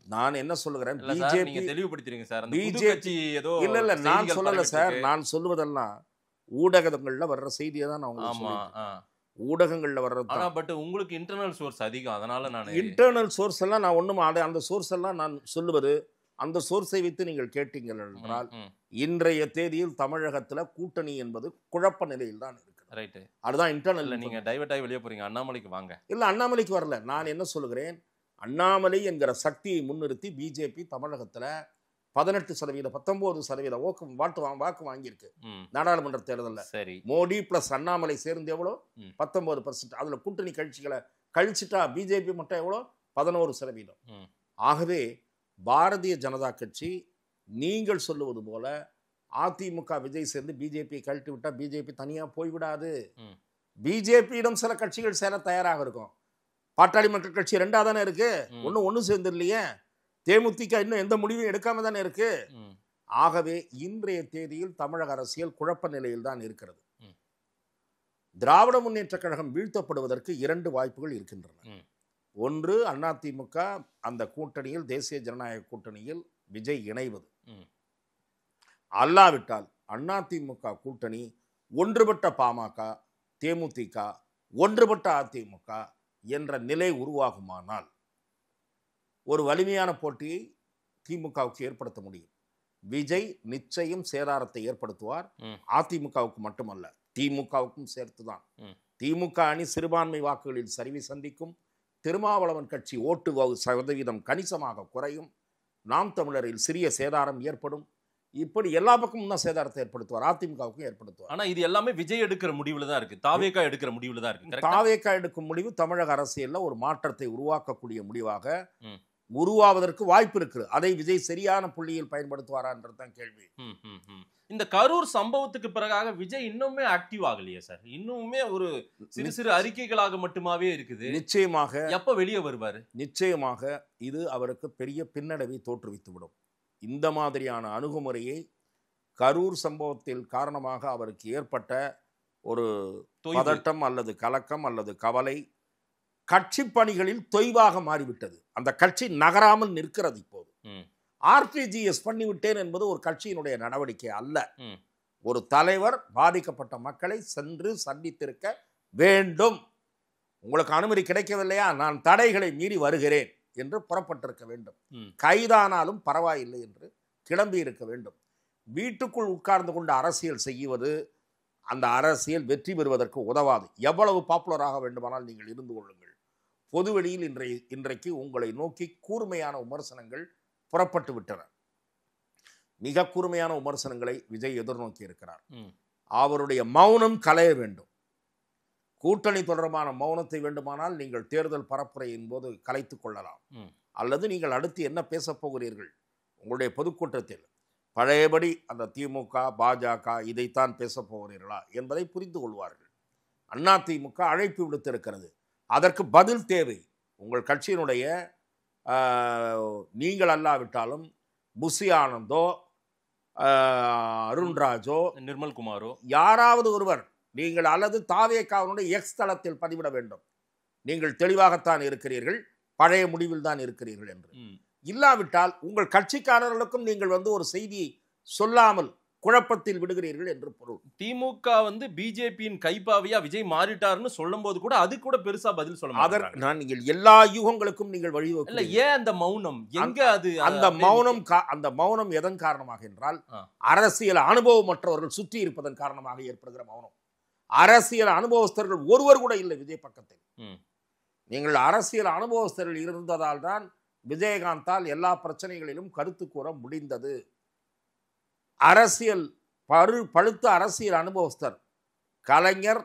நான் என்ன சொல்லுகிறேன், பிஜேபி தெளிவுபடுத்துறீங்க சார். அந்த பிஜேபி ஏதோ இல்ல நான் சொல்லல சார். நான் சொல்லுவதெல்லாம் ஊடகங்கள்ல வர்ற செய்தியை தான் நான் உங்களுக்கு சொல்றேன். ஊடகங்கள்ல வர்றது தான். பட் உங்களுக்கு இன்டர்னல் சோர்ஸ் அதிகம். அதனால நான் இன்டர்னல் சோர்ஸ் எல்லாம் நான் ஒண்ணும் அந்த சோர்ஸ் எல்லாம் நான் சொல்லுவது, அந்த சோர்ஸை வைத்து நீங்கள் கேட்டீங்கள் என்றால், இன்றைய தேதியில் தமிழகத்துல கூட்டணி என்பது குழப்ப நிலையில் தான் இருக்கு. ரைட். அதுதான் இன்டர்னல். நீங்க டைவர்ட் ஆகி வெளியே போறீங்க. அண்ணாமலைக்கு வாங்க. இல்ல, அண்ணாமலைக்கு வரல. நான் என்ன சொல்லுகிறேன், அண்ணாமலை என்கிற சக்தியை முன்னிறுத்தி பிஜேபி தமிழகத்துல 18% 19% வாக்கு வாங்கியிருக்கு நாடாளுமன்ற தேர்தலில். மோடி பிளஸ் அண்ணாமலை சேர்ந்து எவ்வளோ? 19%. அதுல கூட்டணி கட்சிகளை கழிச்சுட்டா பிஜேபி மட்டும் எவ்வளோ? 11%. ஆகவே பாரதிய ஜனதா கட்சி நீங்கள் சொல்லுவது போல அதிமுக விஜய் சேர்ந்து பிஜேபியை கழட்டி விட்டா பிஜேபி தனியா போய்விடாது. பிஜேபியிடம் சில கட்சிகள் சேர தயாராக இருக்கும். பாட்டாளி மக்கள் கட்சி 2ஆ தானே இருக்கு, ஒன்னும் சேர்ந்து இல்லையே. தேமுதிக இன்னும் எந்த முடிவும் எடுக்காம தானே இருக்கு. ஆகவே இன்றைய தேதியில் தமிழக அரசியல் குழப்ப நிலையில் தான் இருக்கிறது. திராவிட முன்னேற்ற கழகம் வீழ்த்தப்படுவதற்கு 2 வாய்ப்புகள் இருக்கின்றன. ஒன்று, அதிமுக அந்த கூட்டணியில், தேசிய ஜனநாயக கூட்டணியில் விஜய் இணைவது. அல்லாவிட்டால் அதிமுக கூட்டணி ஒன்றுபட்ட பாமக, தேமுதிக, ஒன்றுபட்ட அதிமுக என்ற நிலை உருவாகுமானால் ஒரு வலிமையான போட்டியை திமுகவுக்கு ஏற்படுத்த முடியும். விஜய் நிச்சயம் சேதாரத்தை ஏற்படுத்துவார். அதிமுகவுக்கு மட்டுமல்ல, திமுகவுக்கும் சேர்த்துதான். திமுக அணி சிறுபான்மை வாக்குகளில் சரிவை சந்திக்கும். திருமாவளவன் கட்சி ஓட்டு சதவீதம் கணிசமாக குறையும். நாம் தமிழரில் சிறிய சேதாரம் ஏற்படும். இப்படி எல்லா பக்கமும் தான் சேதாரத்தை ஏற்படுத்துவார். அதிமுகவுக்கும் ஏற்படுத்துவார். ஆனா இது எல்லாமே விஜய் எடுக்கிற முடிவுல தான் இருக்கு. தாவேகா எடுக்கிற முடிவுல தான் இருக்கு. தாவேகா எடுக்கும் முடிவு தமிழக அரசியல்ல ஒரு மாற்றத்தை உருவாக்கக்கூடிய முடிவாக உருவாவதற்கு வாய்ப்பு இருக்கு. அதை விஜய் சரியான புள்ளியில் பயன்படுத்துவாரான்றதுதான் கேள்வி. இந்த கரூர் சம்பவத்துக்கு பிறகாக விஜய் இன்னுமே ஆக்டிவ் ஆகலையே சார்? இன்னுமே ஒரு சிறு சிறு அறிக்கைகளாக மட்டுமாவே இருக்குது. நிச்சயமாக எப்ப வெளியே வருவாரு? நிச்சயமாக இது அவருக்கு பெரிய பின்னடைவை தோற்றுவித்து விடும். இந்த மாதிரியான அணுகுமுறையை கரூர் சம்பவத்தில் காரணமாக அவருக்கு ஏற்பட்ட ஒரு பதட்டம் அல்லது கலக்கம் அல்லது கவலை கட்சி பணிகளில் தொய்வாக மாறிவிட்டது. அந்த கட்சி நகராமல் நிற்கிறது. இப்போது ஆர்டிஜிஎஸ் பண்ணிவிட்டேன் என்பது ஒரு கட்சியினுடைய நடவடிக்கை அல்ல. ஒரு தலைவர் பாதிக்கப்பட்ட மக்களை சென்று சந்தித்திருக்க வேண்டும். உங்களுக்கு அனுமதி கிடைக்கவில்லையா, நான் தடைகளை மீறி வருகிறேன் என்று புறப்பட்டிருக்க வேண்டும். கைதானாலும் பரவாயில்லை என்று கிளம்பி இருக்க வேண்டும். வீட்டுக்குள் உட்கார்ந்து கொண்டு அரசியல் செய்வது அந்த அரசியல் வெற்றி பெறுவதற்கு உதவாது. எவ்வளவு பாப்புலராக வேண்டுமானால் நீங்கள் இருந்து கொள்ளுங்கள். பொதுவெளியில் இன்றைக்கு உங்களை நோக்கி கூர்மையான விமர்சனங்கள் புறப்பட்டு விட்டன. மிக கூர்மையான விமர்சனங்களை விஜய் எதிர்நோக்கி இருக்கிறார். அவருடைய மௌனம் களைய வேண்டும். கூட்டணி தொடர்பான மௌனத்தை வேண்டுமானால் நீங்கள் தேர்தல் பரப்புரையின் போது கலைத்துக் கொள்ளலாம். அல்லது நீங்கள் அடுத்து என்ன பேசப் போகிறீர்கள் உங்களுடைய பொதுக்கூட்டத்தில், பழையபடி அந்த திமுக பாஜக இதைத்தான் பேசப் போகிறீர்களா என்பதை புரிந்து கொள்வார்கள். அதிமுக அழைப்பு விடுத்திருக்கிறது. அதற்கு பதில் தேவை. உங்கள் கட்சியினுடைய நீங்கள் அல்லாவிட்டாலும் புசி ஆனந்தோ அருண்ராஜோ நிர்மல்குமாரோ யாராவது ஒருவர் நீங்கள் அல்லது தாவேகாவினுடைய எக்ஸ் தளத்தில் பதிவிட வேண்டும். நீங்கள் தெளிவாகத்தான் இருக்கிறீர்கள், பழைய முடிவில் தான் இருக்கிறீர்கள் என்று. இல்லாவிட்டால் உங்கள் கட்சிக்காரர்களுக்கும் நீங்கள் ஒரு செய்தியை சொல்லாமல் குழப்பத்தில் விடுகிறீர்கள் என்று பொருள். திமுக பிஜேபியின் கைப்பாவியா விஜய் மாறிட்டார்னு சொல்லும் போது கூட அது கூட பெருசா பதில் சொல்ல அதற்கு நான் நீங்கள் எல்லா யூகங்களுக்கும் நீங்கள் வழிவகுக்கல. ஏன் அந்த மௌனம்? எங்க அது? அந்த மௌனம் எதன் காரணமாக என்றால் அரசியல் அனுபவமற்றவர்கள் சுற்றி இருப்பதன் காரணமாக ஏற்படுகிற மௌனம். அரசியல் அனுபவஸ்தர்கள் ஒருவர் கூட இல்லை விஜய் பக்கத்தில். நீங்கள் அரசியல் அனுபவஸ்தர்கள் இருந்ததால் தான் விஜயகாந்தால் எல்லா பிரச்சனைகளிலும் கருத்து கூற முடிந்தது. அரசியல் பழுத்த அரசியல் அனுபவஸ்தர் கலைஞர்,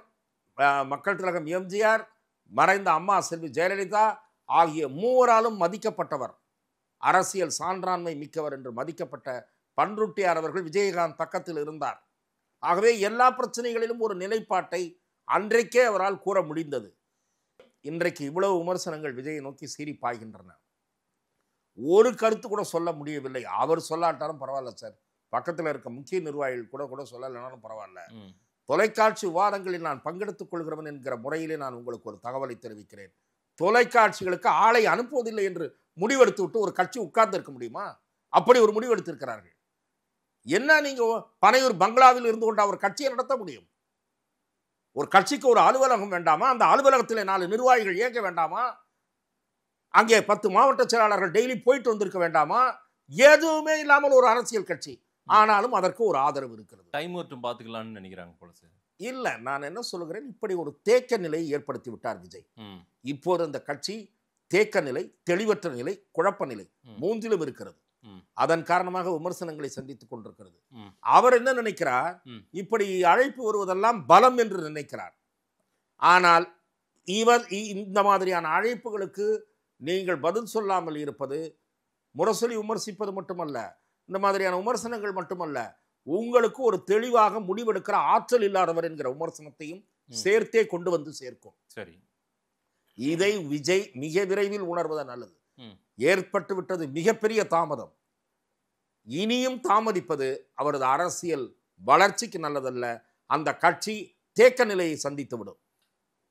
மக்கள் திலகம் எம்ஜிஆர், மறைந்த அம்மா செல்வி ஜெயலலிதா ஆகிய மூவராலும் மதிக்கப்பட்டவர், அரசியல் சான்றாண்மை மிக்கவர் என்று மதிக்கப்பட்ட பன்ருட்டியார் அவர்கள் விஜயகாந்த் பக்கத்தில் இருந்தார். ஆகவே எல்லா பிரச்சனைகளிலும் ஒரு நிலைப்பாட்டை அன்றைக்கே அவரால் கூற முடிந்தது. இன்றைக்கு இவ்வளவு விமர்சனங்கள் விஜயை நோக்கி சீறி பாய்கின்றன. ஒரு கருத்து கூட சொல்ல முடியவில்லை. அவர் சொல்லாட்டாலும் பரவாயில்ல சார், பக்கத்தில் இருக்க முக்கிய நிர்வாகிகள் கூட சொல்லலைனாலும் பரவாயில்ல. தொலைக்காட்சி விவாதங்களில் நான் பங்கெடுத்துக் கொள்கிறவன் என்கிற முறையிலே நான் உங்களுக்கு ஒரு தகவலை தெரிவிக்கிறேன். தொலைக்காட்சிகளுக்கு ஆளை அனுப்புவதில்லை என்று முடிவெடுத்து விட்டு ஒரு கட்சி உட்கார்ந்து இருக்க முடியுமா? அப்படி ஒரு முடிவெடுத்திருக்கிறார்கள். என்ன நீங்க பனையூர் பங்களாவில் இருந்து கொண்டு அவர் கட்சியை நடத்த முடியும்? ஒரு கட்சிக்கு ஒரு அலுவலகம் வேண்டாமா? அந்த அலுவலகத்தில் 4 நிர்வாகிகள் இயக்க வேண்டாமா? அங்கே 10 மாவட்ட செயலாளர்கள் டெய்லி போயிட்டு வந்திருக்க வேண்டாமா? எதுவுமே இல்லாமல் ஒரு அரசியல் கட்சி, ஆனாலும் அதற்கு ஒரு ஆதரவு இருக்கிறது. டைம் மட்டும் பார்த்துக்கலாம்னு நினைக்கிறாங்க போல சார். இல்ல, நான் என்ன சொல்லுகிறேன், இப்படி ஒரு தேக்க நிலையை ஏற்படுத்தி விட்டார் விஜய். இப்போது அந்த கட்சி தேக்க நிலை, தெளிவற்ற நிலை, குழப்ப நிலை மூன்றிலும் இருக்கிறது. அதன் காரணமாக விமர்சனங்களை சந்தித்துக் கொண்டிருக்கிறது. அவர் என்ன நினைக்கிறார், இப்படி அழைப்பு வருவதெல்லாம் பலம் என்று நினைக்கிறார். ஆனால் இவர் இந்த மாதிரியான அழைப்புகளுக்கு நீங்கள் பதில் சொல்லாமல் இருப்பது, முரசொலி விமர்சிப்பது மட்டுமல்ல, இந்த மாதிரியான விமர்சனங்கள் மட்டுமல்ல, உங்களுக்கு ஒரு தெளிவாக முடிவெடுக்கிற ஆற்றல் இல்லாதவர் என்கிற விமர்சனத்தையும் சேர்த்தே கொண்டு வந்து சேர்க்கும். சரி, இதை விஜய் மிக விரைவில் உணர்வது நல்லது. ஏற்பட்டு விட்டது மிகப்பெரிய தாமதம். இனியும் தாமதிப்பது அவரது அரசியல் வளர்ச்சிக்கு நல்லதல்ல. அந்த கட்சி தேக்க நிலையை சந்தித்து விடும்.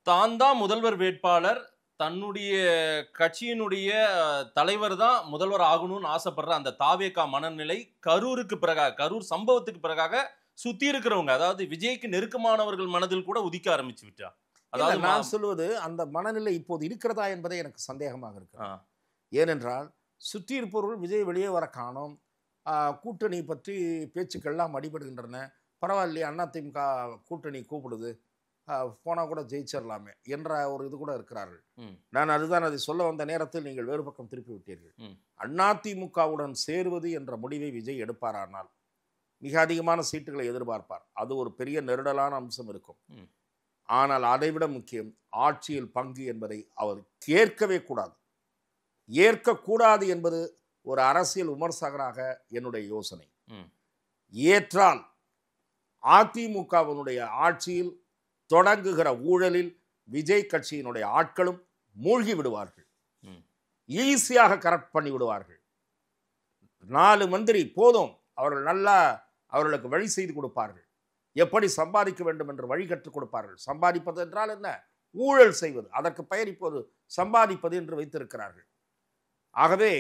தான் தான் முதல்வர் வேட்பாளர், தன்னுடைய கட்சியினுடைய தலைவர் தான் முதல்வர் ஆகணும்னு ஆசைப்படுற அந்த தாவேகா மனநிலை கரூருக்கு பிறகாக, கரூர் சம்பவத்துக்கு பிறகாக சுத்தி இருக்கிறவங்க, அதாவது விஜய்க்கு நெருக்கமானவர்கள் மனதில் கூட உதிக்க ஆரம்பிச்சு விட்டா. அதாவது நான் சொல்வது, அந்த மனநிலை இப்போது இருக்கிறதா என்பதே எனக்கு சந்தேகமாக இருக்கு. ஏனென்றால் சுற்றி இருப்பவர்கள் விஜய் வெளியே வர காணோம், கூட்டணி பற்றி பேச்சுக்கள்லாம் அடிபடுகின்றன. பரவாயில்லையே, அதிமுக கூட்டணி கூப்பிடுது, போனால் கூட ஜெயிச்சிடலாமே என்ற ஒரு இது கூட இருக்கிறார்கள். நான் அதுதான் அதை சொல்ல வந்த நேரத்தில் நீங்கள் வேறு பக்கம் திருப்பி விட்டீர்கள். அதிமுகவுடன் சேருவது என்ற முடிவை விஜய் எடுப்பாரானால் மிக அதிகமான சீட்டுகளை எதிர்பார்ப்பார். அது ஒரு பெரிய நெருடலான அம்சம் இருக்கும். ஆனால் அதைவிட முக்கியம் ஆட்சியில் பங்கு என்பதை அவர் ஏற்கவே கூடாது. ஏற்கக்கூடாது என்பது ஒரு அரசியல் விமர்சகராக என்னுடைய யோசனை. ஏற்றால் அதிமுகவினுடைய ஆட்சியில் தொடங்குகிற ஊழலில் விஜய் கட்சியினுடைய ஆட்களும் மூழ்கி விடுவார்கள். ஈஸியாக கரெக்ட் பண்ணி விடுவார்கள். 4 மந்திரி போதும், அவர்கள் நல்லா அவர்களுக்கு வழி செய்து கொடுப்பார்கள். எப்படி சம்பாதிக்க வேண்டும் என்று வழி கற்றுக் கொடுப்பார்கள். சம்பாதிப்பது என்றால் என்ன? ஊழல் செய்வது. அதற்கு பெயர் இப்போது சம்பாதிப்பது என்று வைத்திருக்கிறார்கள். ஆகவே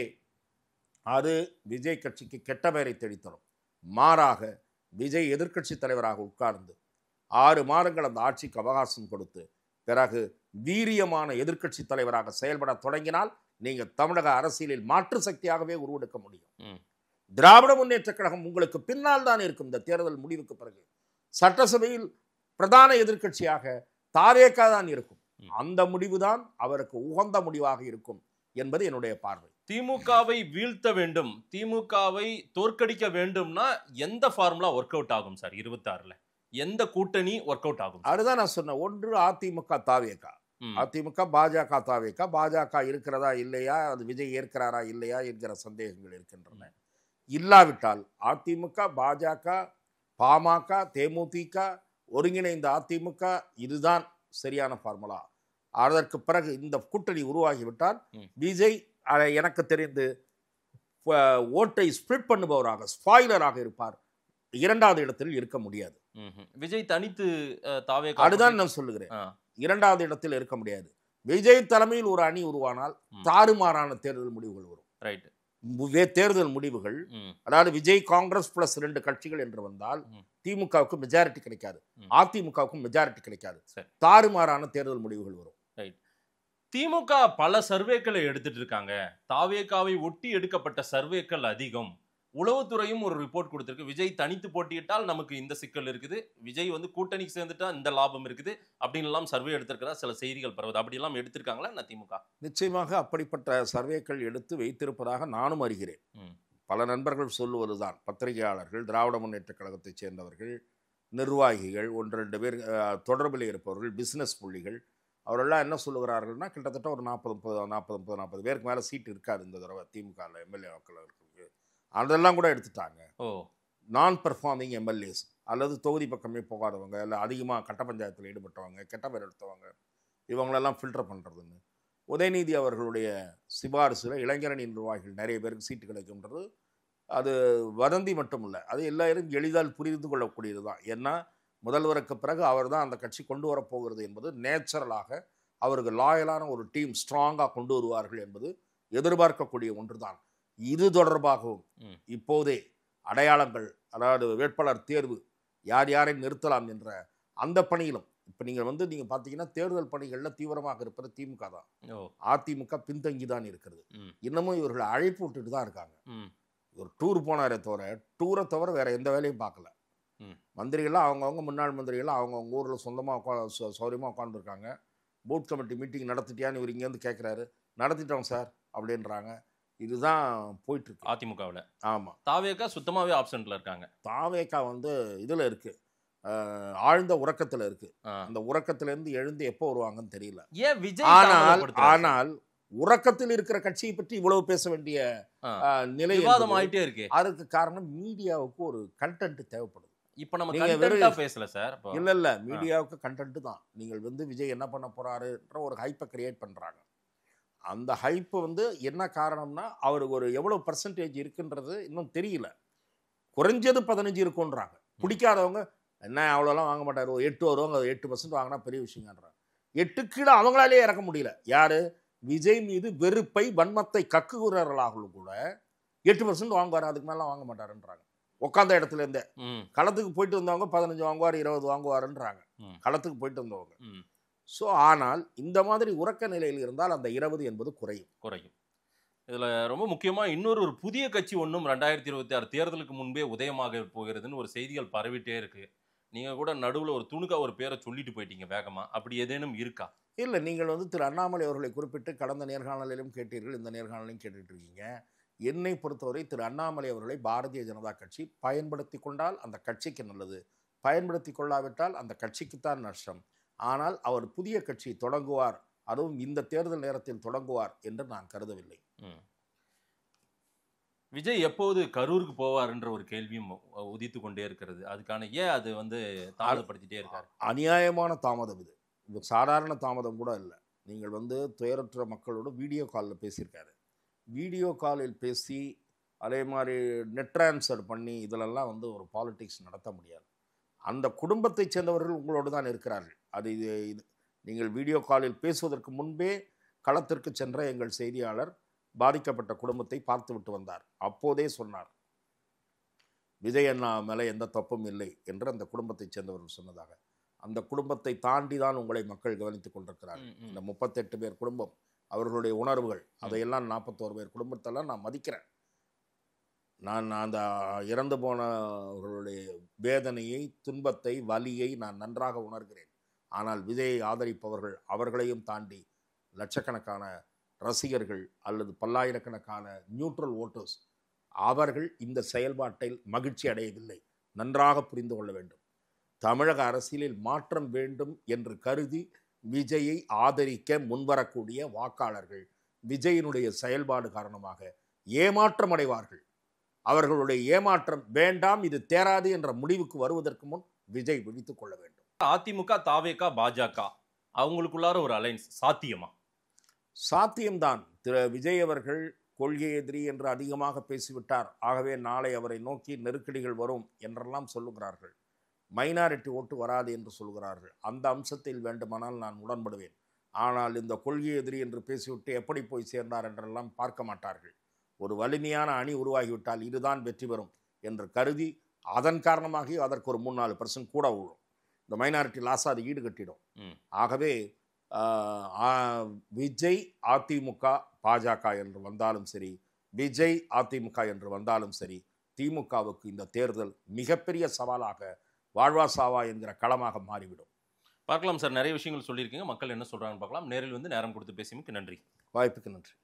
அது விஜய் கட்சிக்கு கெட்ட பெயரை தெளித்தரும். மாறாக விஜய் எதிர்க்கட்சி தலைவராக உட்கார்ந்து 6 மாதங்கள் அந்த ஆட்சிக்கு அவகாசம் கொடுத்து பிறகு வீரியமான எதிர்க்கட்சி தலைவராக செயல்பட தொடங்கினால் நீங்கள் தமிழக அரசியலில் மாற்று சக்தியாகவே உருவெடுக்க முடியும். திராவிட முன்னேற்ற கழகம் உங்களுக்கு பின்னால் தான் இருக்கும். இந்த தேர்தல் முடிவுக்கு பிறகு சட்டசபையில் பிரதான எதிர்க்கட்சியாக தாவேக தான் இருக்கும். அந்த முடிவுதான் அவருக்கு உகந்த முடிவாக இருக்கும் என்பது என்னுடைய பார்வை. திமுகவை வீழ்த்த வேண்டும், திமுகவை தோற்கடிக்க வேண்டும்னா எந்த ஃபார்முலா ஒர்க் அவுட் ஆகும் சார்? 26ல எந்த கூட்டணி ஒர்க் அவுட் ஆகும்? அதுதான் நான் சொன்னேன். ஒன்று அதிமுக தாவேக, அதிமுக பாஜக தாவேக. பாஜக இருக்கிறதா இல்லையா, அது விஜய் ஏற்கிறாரா இல்லையா என்கிற சந்தேகங்கள் இருக்கின்றன. இல்லாவிட்டால் அதிமுக, பாஜக, பாமக, தேமுதிக, ஒருங்கிணைந்த அதிமுக, இதுதான் சரியான ஃபார்முலா. அதற்கு பிறகு இந்த கூட்டணி உருவாகிவிட்டால் விஜய் எனக்கு தெரிந்து ஓட்டை ஸ்பிளிட் பண்ணுபவராக, ஸ்பாயிலராக இருப்பார். 2வது இடத்தில் இருக்க முடியாது. விஜய் தனித்து தாவேக, அதுதான் நான் சொல்லுகிறேன். 2வது இடத்தில் இருக்க முடியாது. விஜய் தலைமையில் ஒரு அணி உருவானால் தாறுமாறான தேர்தல் முடிவுகள் வரும். ரைட். தேர்தல் முடிவுகள், அதாவது விஜய் காங்கிரஸ் பிளஸ் 2 கட்சிகள் என்று வந்தால் திமுகவுக்கு மெஜாரிட்டி கிடைக்காது, அதிமுகவுக்கும் மெஜாரிட்டி கிடைக்காது. தாறுமாறான தேர்தல் முடிவுகள் வரும். திமுக பல சர்வேக்களை எடுத்துட்டு இருக்காங்க. தாவேகாவை ஒட்டி எடுக்கப்பட்ட சர்வேக்கள் அதிகம். உளவுத்துறையும் ஒரு ரிப்போர்ட் கொடுத்திருக்கு. விஜய் தனித்து போட்டியிட்டால் நமக்கு இந்த சிக்கல் இருக்குது, விஜய் கூட்டணிக்கு சேர்ந்துட்டா இந்த லாபம் இருக்குது அப்படின்னு எல்லாம் சர்வே எடுத்திருக்கிறதா சில செய்திகள் பரவுது. அப்படி எல்லாம் எடுத்திருக்காங்களா என்ன திமுக? நிச்சயமாக அப்படிப்பட்ட சர்வேக்கள் எடுத்து வைத்திருப்பதாக நானும் அறிகிறேன். பல நண்பர்கள் சொல்லுவதுதான். பத்திரிகையாளர்கள், திராவிட முன்னேற்ற கழகத்தைச் சேர்ந்தவர்கள், நிர்வாகிகள், 1-2 பேர் தொடர்பில் இருப்பவர்கள், பிசினஸ் புள்ளிகள், அவரெல்லாம் என்ன சொல்லுகிறார்கள்னா கிட்டத்தட்ட ஒரு 40 பேருக்கு மேலே சீட் இருக்காது இந்த தடவை திமுக எம்எல்ஏ வாக்காளர்களுக்கு. அதெல்லாம் கூட எடுத்துட்டாங்க. நான் பெர்ஃபார்மிங் எம்எல்ஏஸ் அல்லது தொகுதி பக்கமே போகாதவங்க, இல்லை அதிகமாக கட்ட பஞ்சாயத்தில் ஈடுபட்டவங்க, கெட்ட பேர் எடுத்தவங்க, இவங்களெல்லாம் ஃபில்டர் பண்ணுறதுன்னு. உதயநிதி அவர்களுடைய சிபாரிசில் இளைஞரணி நிர்வாகிகள் நிறைய பேருக்கு சீட்டு கிடைக்கும்ன்றது அது வதந்தி மட்டும் இல்லை, அது எல்லாரும் எளிதால் புரிந்து கொள்ளக்கூடியது தான். ஏன்னா முதல்வருக்கு பிறகு அவர் தான் அந்த கட்சி கொண்டு வரப்போகிறது என்பது நேச்சுரலாக அவருக்கு லாயலான ஒரு டீம் ஸ்ட்ராங்காக கொண்டு வருவார்கள் என்பது எதிர்பார்க்கக்கூடிய ஒன்று தான். இது தொடர்பாகவும் இப்போதே அடையாளங்கள், அதாவது வேட்பாளர் தேர்வு, யார் யாரை நிறுத்தலாம் என்ற அந்த பணியிலும் இப்போ நீங்கள் பார்த்தீங்கன்னா தேர்தல் பணிகளில் தீவிரமாக இருப்பது திமுக தான். அதிமுக பின்தங்கி தான் இருக்கிறது. இன்னமும் இவர்கள் அழைப்பு விட்டுட்டு தான் இருக்காங்க. ஒரு டூர் போனாரே தவிர, டூரை தவிர வேற எந்த வேலையும் பார்க்கல. மந்திரிகள்லாம் அவங்கவுங்க, முன்னாள் மந்திரிகள்லாம் அவங்கவுங்க ஊரில் சொந்தமாக சௌரியமாக உட்காந்துருக்காங்க. பூத் கமிட்டி மீட்டிங் நடத்திட்டியான்னு இவர் இங்கேருந்து கேட்குறாரு. நடத்திட்டோம் சார் அப்படின்றாங்க. இதுதான் போயிட்டு இருக்கு அதிமுகவில். ஆமாம். தாவேகா சுத்தமாகவே ஆப்சென்ட்ல இருக்காங்க. தாவேகா இதில் இருக்குது, ஆழ்ந்த உறக்கத்தில் இருக்குது. அந்த உறக்கத்திலேருந்து எழுந்து எப்போ வருவாங்கன்னு தெரியல. ஏன் விஜய்? ஆனால் உறக்கத்தில் இருக்கிற கட்சியை பற்றி இவ்வளவு பேச வேண்டிய நிலை விவாதம் ஆயிட்டே இருக்கு. அதுக்கு காரணம் மீடியாவுக்கு ஒரு கண்டென்ட் தேவைப்படுது. இப்போ நம்ம கண்டென்ட்டா பேசல சார். இல்ல மீடியாவுக்கு கண்டென்ட் தான். நீங்கள் விஜய் என்ன பண்ண போறாருன்ற ஒரு ஹைப்பை கிரியேட் பண்றாங்க. அந்த ஹைப்பு என்ன காரணம்னா அவருக்கு ஒரு எவ்வளவு பர்சன்டேஜ் இருக்குன்றது இன்னும் தெரியல. குறைஞ்சது 15 இருக்குன்றாங்க. பிடிக்காதவங்க என்ன அவ்வளோலாம் வாங்க மாட்டார், 8 வருவாங்க, 8% வாங்கினா பெரிய விஷயங்கன்றாங்க. 8 கீழே அவங்களாலே இறக்க முடியல. யாரு? விஜய் மீது வெறுப்பை, வன்மத்தை கக்குகிறவர்களாகவும் கூட 8% வாங்குவார், அதுக்கு மேலே வாங்க மாட்டாருன்றாங்க. உட்காந்த இடத்துல இருந்தே களத்துக்கு போயிட்டு வந்தவங்க 15 வாங்குவார், 20 வாங்குவாருன்றாங்க களத்துக்கு போயிட்டு வந்தவங்க. ஸோ ஆனால் இந்த மாதிரி உறக்க நிலையில் இருந்தால் அந்த 20 என்பது குறையும். இதுல ரொம்ப முக்கியமா இன்னொரு புதிய கட்சி ஒன்றும் 2026 தேர்தலுக்கு முன்பே உதயமாக போகிறதுன்னு ஒரு செய்திகள் பரவிட்டே இருக்கு. நீங்க கூட நடுவுல ஒரு துணுக்கா ஒரு பேரை சொல்லிட்டு போயிட்டீங்க வேகமா. அப்படி ஏதேனும் இருக்கா? இல்லை, நீங்கள் வந்து திரு அண்ணாமலை அவர்களை குறிப்பிட்டு கடந்த நேர்காணலிலும் கேட்டீர்கள், இந்த நேர்காணலையும் கேட்டுட்டு இருக்கீங்க. என்னை பொறுத்தவரை திரு அண்ணாமலை அவர்களை பாரதிய ஜனதா கட்சி பயன்படுத்தி கொண்டால் அந்த கட்சிக்கு நல்லது, பயன்படுத்தி கொள்ளாவிட்டால் அந்த கட்சிக்குத்தான் நஷ்டம். ஆனால் அவர் புதிய கட்சி தொடங்குவார், அதுவும் இந்த தேர்தல் நேரத்தில் தொடங்குவார் என்று நான் கருதவில்லை. விஜய் எப்போது கரூருக்கு போவார்ன்ற ஒரு கேள்வியும் உதித்து கொண்டே இருக்கிறது. அதுக்கான ஏன் அது வந்து தாமதப்படுத்திட்டே இருக்காரு? அநியாயமான தாமதம் இது. இது சாதாரண தாமதம் கூட இல்லை. நீங்கள் வந்து துயரற்ற மக்களோடு வீடியோ காலில் பேசியிருக்காரு. வீடியோ காலில் பேசி அதே மாதிரி நெட் ட்ரான்ஸ்ஃபர் பண்ணி இதிலெல்லாம் வந்து ஒரு பாலிடிக்ஸ் நடத்த முடியாது. அந்த குடும்பத்தைச் சேர்ந்தவர்கள் உங்களோடு தான் இருக்கிறார்கள். அது இது நீங்கள் வீடியோ காலில் பேசுவதற்கு முன்பே களத்திற்கு சென்ற எங்கள் செய்தியாளர் பாதிக்கப்பட்ட குடும்பத்தை பார்த்து விட்டு வந்தார். அப்போதே சொன்னார், விஜய் அண்ணா மேலே எந்த தப்பும் இல்லை என்று அந்த குடும்பத்தைச் சேர்ந்தவர்கள் சொன்னதாக. அந்த குடும்பத்தை தாண்டி தான் உங்களை மக்கள் கவனித்துக் கொண்டிருக்கிறார்கள். இந்த 38 பேர் குடும்பம், அவர்களுடைய உணர்வுகள், அதையெல்லாம் 41 பேர் குடும்பத்தெல்லாம் நான் மதிக்கிறேன். நான் அந்த இறந்து போனவர்களுடைய வேதனையை, துன்பத்தை, வலியை நான் நன்றாக உணர்கிறேன். ஆனால் விஜயை ஆதரிப்பவர்கள், அவர்களையும் தாண்டி லட்சக்கணக்கான ரசிகர்கள் அல்லது பல்லாயிரக்கணக்கான நியூட்ரல் ஓட்டர்ஸ், அவர்கள் இந்த செயல்பாட்டில் மகிழ்ச்சி அடையவில்லை. நன்றாக புரிந்து கொள்ள வேண்டும். தமிழக அரசியலில் மாற்றம் வேண்டும் என்று கருதி விஜயை ஆதரிக்க முன்வரக்கூடிய வாக்காளர்கள் விஜயினுடைய செயல்பாடு காரணமாக ஏமாற்றம் அடைவார்கள். அவர்களுடைய ஏமாற்றம் வேண்டாம், இது தேராது என்ற முடிவுக்கு வருவதற்கு முன் விஜய் விழித்துக் கொள்ள வேண்டும். அதிமுக, தாவேகா, பாஜக அவங்களுக்குள்ளார ஒரு அலைன்ஸ் சாத்தியமா? சாத்தியம்தான். திரு விஜய் அவர்கள் கொள்கை எதிரி என்று அதிகமாக பேசிவிட்டார், ஆகவே நாளை அவரை நோக்கி நெருக்கடிகள் வரும் என்றெல்லாம் சொல்லுகிறார்கள். மைனாரிட்டி ஓட்டு வராது என்று சொல்கிறார்கள். அந்த அம்சத்தில் வேண்டுமானால் நான் உடன்படுவேன். ஆனால் இந்த கொள்கை எதிரி என்று பேசிவிட்டு எப்படி போய் சேர்ந்தார் என்றெல்லாம் பார்க்க மாட்டார்கள். ஒரு வலிமையான அணி உருவாகிவிட்டால் இதுதான் வெற்றி பெறும் என்று கருதி அதன் காரணமாக அதற்கு ஒரு 3-4% கூட விழும். இந்த மைனாரிட்டி லாஸ் அது ஈடு கட்டிடும். ஆகவே விஜய் அதிமுக பாஜக என்று வந்தாலும் சரி, விஜய் அதிமுக என்று வந்தாலும் சரி, திமுகவுக்கு இந்த தேர்தல் மிகப்பெரிய சவாலாக, வாழ்வா சாவா என்கிற களமாக மாறிவிடும். பார்க்கலாம் சார், நிறைய விஷயங்கள் சொல்லியிருக்கீங்க. மக்கள் என்ன சொல்றாங்கன்னு பார்க்கலாம். நேரில் வந்து நேரம் கொடுத்து பேசியமைக்கு நன்றி. வாய்ப்புக்கு நன்றி.